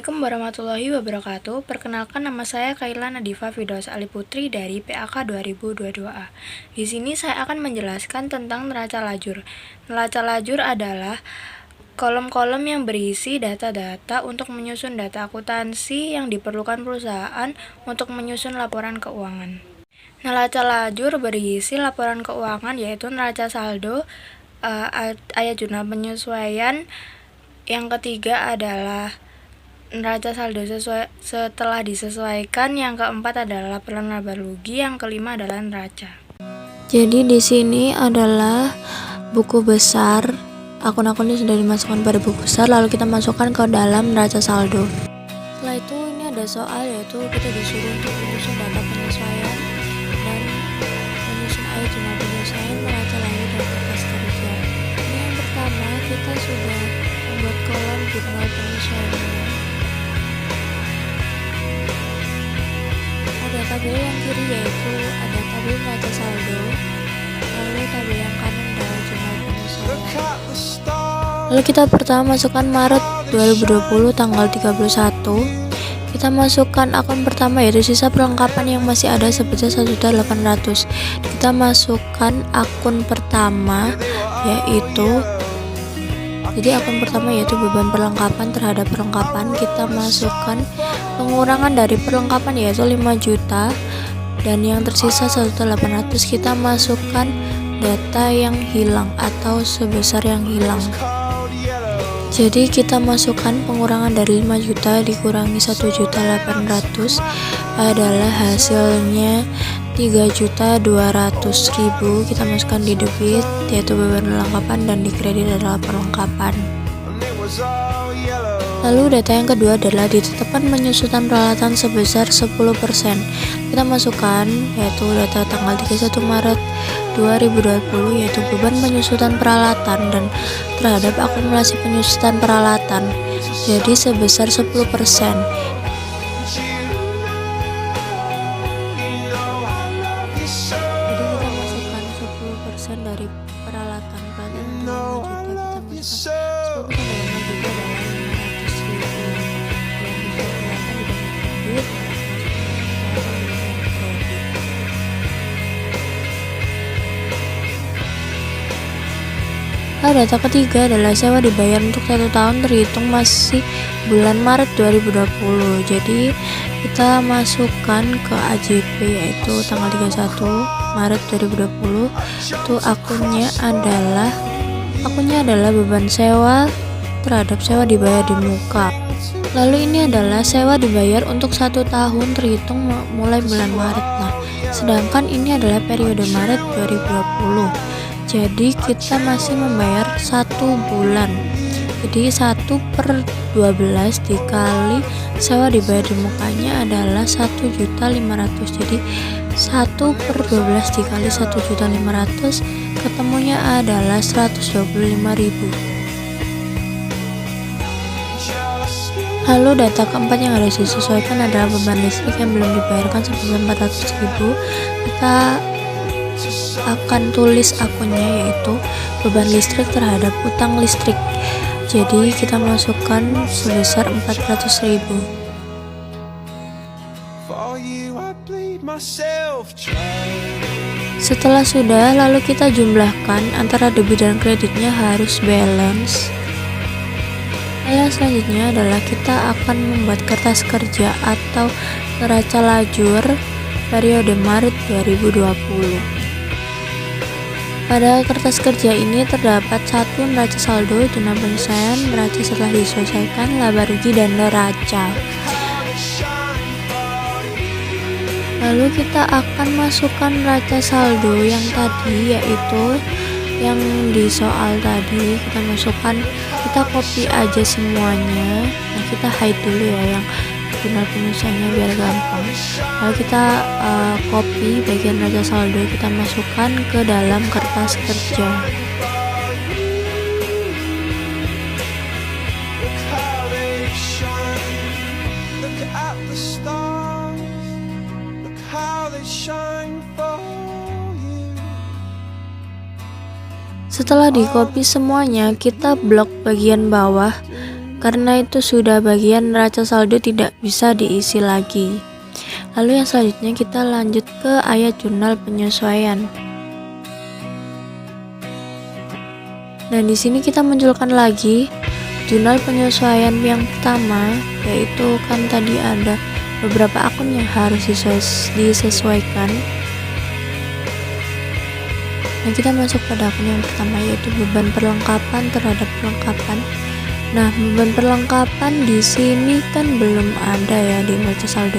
Assalamualaikum warahmatullahi wabarakatuh. Perkenalkan, nama saya Kaila Nadifa Firdaus Ali Putri dari PAK 2022A. Di sini saya akan menjelaskan tentang neraca lajur. Neraca lajur adalah kolom-kolom yang berisi data-data untuk menyusun data akuntansi yang diperlukan perusahaan untuk menyusun laporan keuangan. Neraca lajur berisi laporan keuangan yaitu neraca saldo, ayat jurnal penyesuaian. Yang ketiga adalah neraca saldo setelah disesuaikan. Yang keempat adalah laporan laba rugi. Yang kelima adalah neraca. Jadi di sini adalah buku besar. Akun-akunnya sudah dimasukkan pada buku besar, lalu kita masukkan ke dalam neraca saldo. Setelah itu ini ada soal, yaitu kita disuruh untuk menyusun data penyesuaian dan menyusun ayat jurnal penyesuaian, neraca lajur dan kertas kerja. Ini yang pertama, kita sudah membuat kolom jurnal penyesuaian. Ada tabel yang kiri, yaitu ada tabel neraca saldo, lalu tabel yang kanan adalah jurnal penyesuaian. Lalu kita pertama masukkan Maret 2020 tanggal 31. Kita masukkan akun pertama, yaitu sisa perlengkapan yang masih ada sebesar 1.800. Kita masukkan akun pertama, yaitu akun pertama yaitu beban perlengkapan terhadap perlengkapan. Kita masukkan pengurangan dari perlengkapan yaitu 5 juta, dan yang tersisa 1.800 kita masukkan data yang hilang atau sebesar yang hilang. Jadi kita masukkan pengurangan dari 5 juta dikurangi 1.800 adalah hasilnya 3.200.000. Kita masukkan di debit yaitu beban perlengkapan dan di kredit adalah perlengkapan. Lalu data yang kedua adalah ditetapkan penyusutan peralatan sebesar 10%. Kita masukkan yaitu data tanggal 31 Maret 2020 yaitu beban penyusutan peralatan dan terhadap akumulasi penyusutan peralatan, jadi sebesar 10%. Dari peralatan 5 juta, kita masukkan 10% dari 5 juta adalah 500.000 dan data ketiga adalah sewa dibayar untuk 1 tahun terhitung masih bulan Maret 2020. Jadi kita masukkan ke AJP yaitu tanggal 31 Maret 2020. Itu akunnya adalah beban sewa terhadap sewa dibayar di muka. Lalu ini adalah sewa dibayar untuk 1 tahun terhitung mulai bulan Maret. Nah, sedangkan ini adalah periode Maret 2020. Jadi kita masih membayar 1 bulan. Jadi 1/12 dikali sewa dibayar di mukanya adalah 1.500.000. Jadi 1/12 dikali 1.500.000 ketemunya adalah 125.000. Lalu data keempat yang harus disesuaikan adalah beban listrik yang belum dibayarkan sebesar 400.000. Kita akan tulis akunnya yaitu beban listrik terhadap utang listrik. Jadi kita masukkan sebesar 400.000. Setelah sudah, lalu kita jumlahkan antara debit dan kreditnya harus balance. Lalu selanjutnya adalah kita akan membuat kertas kerja atau neraca lajur periode Maret 2020. Pada kertas kerja ini terdapat 1 neraca saldo, jurnal penyesuaian, neraca setelah diselesaikan, laba rugi, dan neraca. Lalu kita akan masukkan neraca saldo yang tadi, yaitu yang di soal tadi. Kita masukkan, kita copy aja semuanya. Nah, kita hide dulu ya yang jurnal penyesuaiannya biar gampang. Lalu kita copy bagian neraca saldo, kita masukkan ke dalam kertas kerja. Setelah di copy semuanya, kita blok bagian bawah karena itu sudah bagian neraca saldo tidak bisa diisi lagi. Lalu yang selanjutnya kita lanjut ke ayat jurnal penyesuaian. Nah, di sini kita munculkan lagi jurnal penyesuaian yang pertama, yaitu kan tadi ada beberapa akun yang harus disesuaikan. Nah, kita masuk pada akun yang pertama, yaitu beban perlengkapan terhadap perlengkapan. Nah, beban perlengkapan di sini kan belum ada ya di neraca saldo.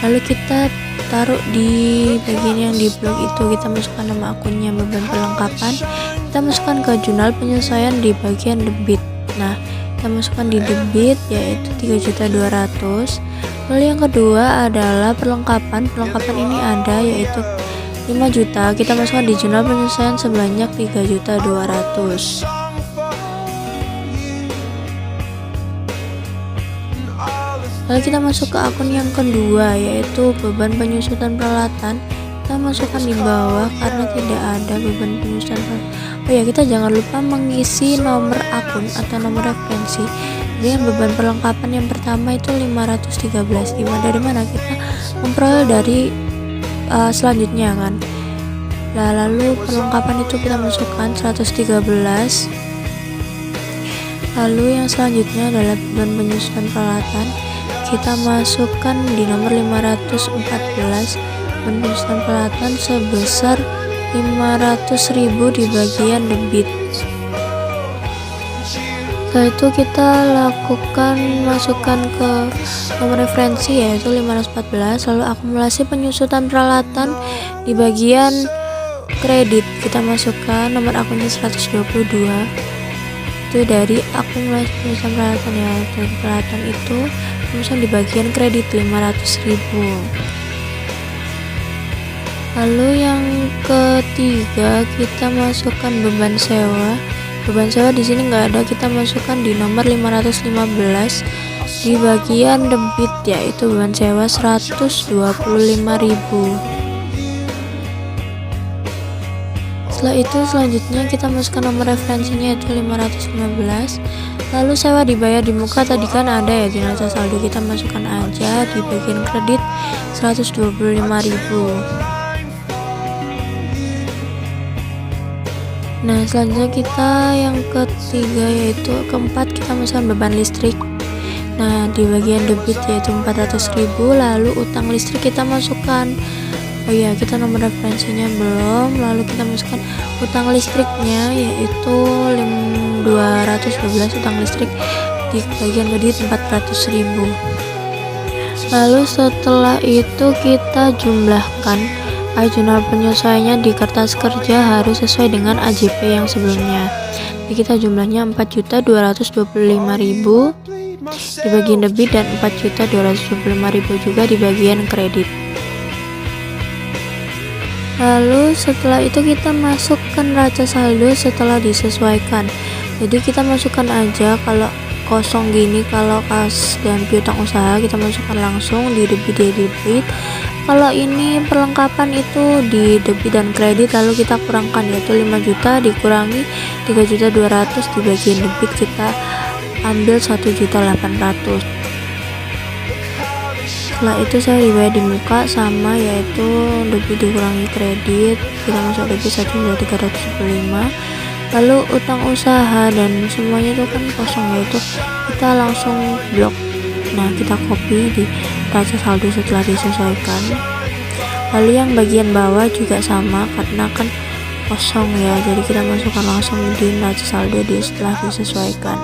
Lalu kita taruh di bagian yang di blok itu, kita masukkan nama akunnya beban perlengkapan. Kita masukkan ke jurnal penyesuaian di bagian debit. Nah, kita masukkan di debit yaitu 3.200.000. Lalu yang kedua adalah perlengkapan. Perlengkapan ini ada yaitu 5 juta, kita masukkan di jurnal penyesuaian sebanyak 3.200.000. Lalu kita masuk ke akun yang kedua, yaitu beban penyusutan peralatan. Kita masukkan di bawah karena tidak ada beban penyusutan peralatan. Oh ya, kita jangan lupa mengisi nomor akun atau nomor referensi. Jadi yang beban perlengkapan yang pertama itu 513. Dari mana kita memperoleh dari selanjutnya kan. Nah, lalu perlengkapan itu kita masukkan 113. Lalu yang selanjutnya adalah beban penyusutan peralatan. Kita masukkan di nomor 514 beban penyusutan peralatan sebesar 500.000 di bagian debit. Setelah itu kita lakukan masukkan ke nomor referensi yaitu 514, lalu akumulasi penyusutan peralatan di bagian kredit. Kita masukkan nomor akunnya 122. Itu dari akumulasi penyusutan peralatan ya, dari peralatan itu kemudian di bagian kredit 500.000. Lalu yang ketiga kita masukkan beban sewa. Beban sewa di sini nggak ada, kita masukkan di nomor 515 di bagian debit yaitu beban sewa 125.000. Setelah itu selanjutnya kita masukkan nomor referensinya yaitu 515. Lalu sewa dibayar di muka tadi kan ada ya di neraca saldo, kita masukkan aja di bagian kredit 125.000. Nah, selanjutnya kita yang ketiga yaitu keempat kita masukkan beban listrik. Nah, di bagian debit yaitu 400.000, lalu utang listrik kita masukkan. Oh ya, kita nomor referensinya belum. Lalu kita masukkan utang listriknya yaitu 212 utang listrik di bagian kredit 400.000. Lalu setelah itu kita jumlahkan. Jurnal penyesuaiannya di kertas kerja harus sesuai dengan AJP yang sebelumnya. Jadi kita jumlahnya 4.225.000 di bagian debit dan 4.225.000 juga di bagian kredit. Lalu setelah itu kita masuk ke neraca saldo setelah disesuaikan. Jadi kita masukkan aja kalau kosong gini, kalau kas dan piutang usaha kita masukkan langsung di debit. Kalau ini perlengkapan itu di debit dan kredit, lalu kita kurangkan yaitu 5 juta dikurangi 3.200.000 di bagian debit kita ambil 1.800.000. Setelah itu saya dibayar di muka sama yaitu debit dikurangi kredit, kita masuk debit 1.375. Lalu utang usaha dan semuanya itu kan kosong yaitu kita langsung blok. Nah, kita copy di neraca saldo setelah disesuaikan. Lalu yang bagian bawah juga sama karena kan kosong ya, jadi kita masukkan langsung di neraca saldo setelah disesuaikan.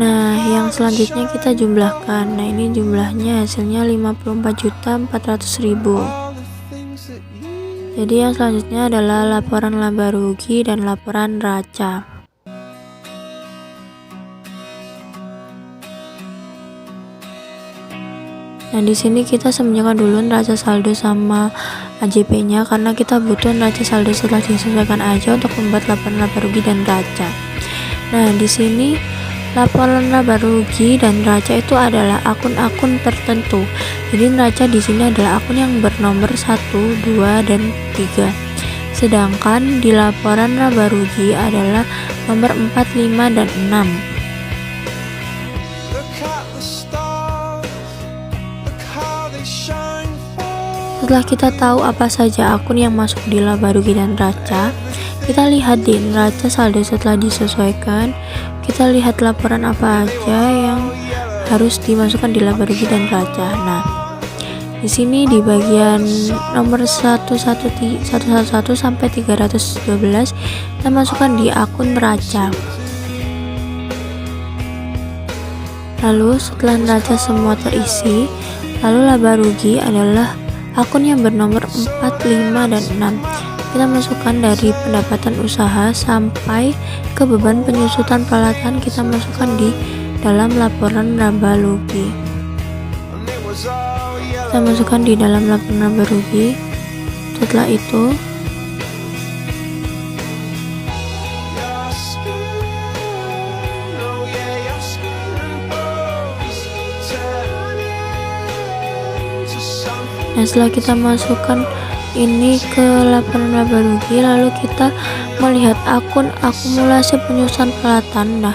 Nah, yang selanjutnya kita jumlahkan. Nah, ini jumlahnya hasilnya 54.400.000. Jadi yang selanjutnya adalah laporan laba rugi dan laporan neraca. Nah, di sini kita sembunyikan dulu neraca saldo sama AJP-nya karena kita butuh neraca saldo setelah disesuaikan aja untuk membuat laporan laba rugi dan neraca. Nah, di sini laporan laba rugi dan neraca itu adalah akun-akun tertentu. Jadi neraca di sini adalah akun yang bernomor 1, 2, dan 3. Sedangkan di laporan laba rugi adalah nomor 4, 5, dan 6. Setelah kita tahu apa saja akun yang masuk di laba rugi dan neraca, kita lihat di neraca saldo setelah disesuaikan. Kita lihat laporan apa aja yang harus dimasukkan di laba rugi dan neraca. Nah, di sini di bagian nomor 111 sampai 312 kita masukkan di akun neraca. Lalu setelah neraca semua terisi, lalu laba rugi adalah akun yang bernomor 4, 5, dan 6. Kita masukkan dari pendapatan usaha sampai ke beban penyusutan peralatan, kita masukkan di dalam laporan laba rugi. Kita masukkan di dalam laporan laba rugi. Setelah itu nah, setelah kita masukkan ini ke laporan laba rugi, lalu kita melihat akun akumulasi penyusutan peralatan. Nah,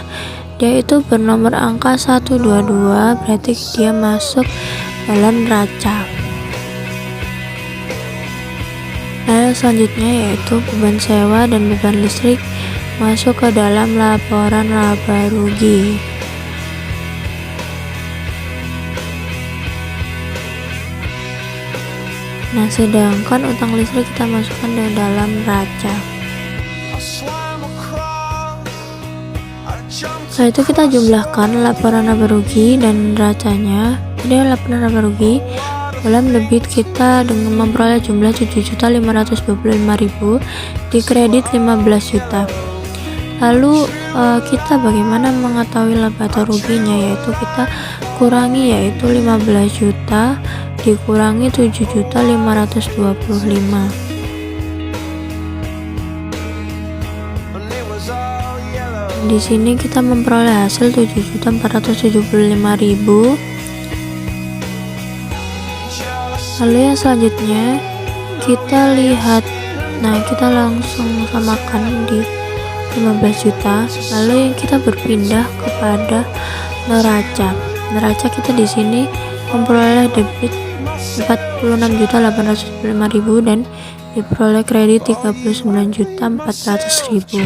dia itu bernomor angka 122, berarti dia masuk dalam neraca. Lalu selanjutnya yaitu beban sewa dan beban listrik masuk ke dalam laporan laba rugi. Nah, sedangkan utang listrik kita masukkan ke dalam neraca. Setelah itu kita jumlahkan laporan laba rugi dan neracanya. Jadi laporan laba rugi dalam debit kita dengan memperoleh jumlah 7.525.000, di kredit 15 juta. Lalu kita bagaimana mengetahui laba atau ruginya, yaitu kita kurangi, yaitu 15 juta dikurangi 7.525. Di sini kita memperoleh hasil 7.475.000. Lalu yang selanjutnya kita lihat, nah kita langsung samakan di 15 juta. Lalu yang kita berpindah kepada neraca. Neraca kita di sini memperoleh debit 46.875.000 dan diperoleh kredit 39.400.000.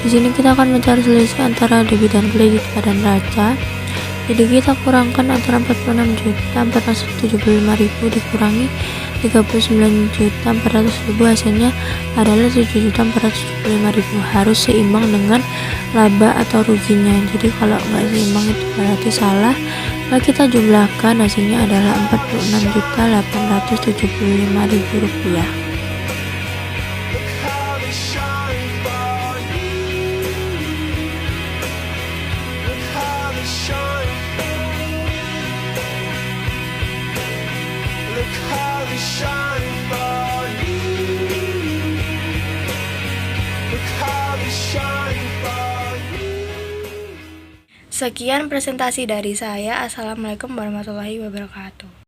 Di sini kita akan mencari selisih antara debit dan kredit pada neraca. Jadi kita kurangkan antara 46.475.000 dikurangi 39.400.000, hasilnya adalah 7.475.000. Harus seimbang dengan laba atau ruginya. Jadi kalau nggak seimbang itu berarti salah. Lalu kita jumlahkan, hasilnya adalah 46.875.000 rupiah. Sekian presentasi dari saya. Assalamualaikum warahmatullahi wabarakatuh.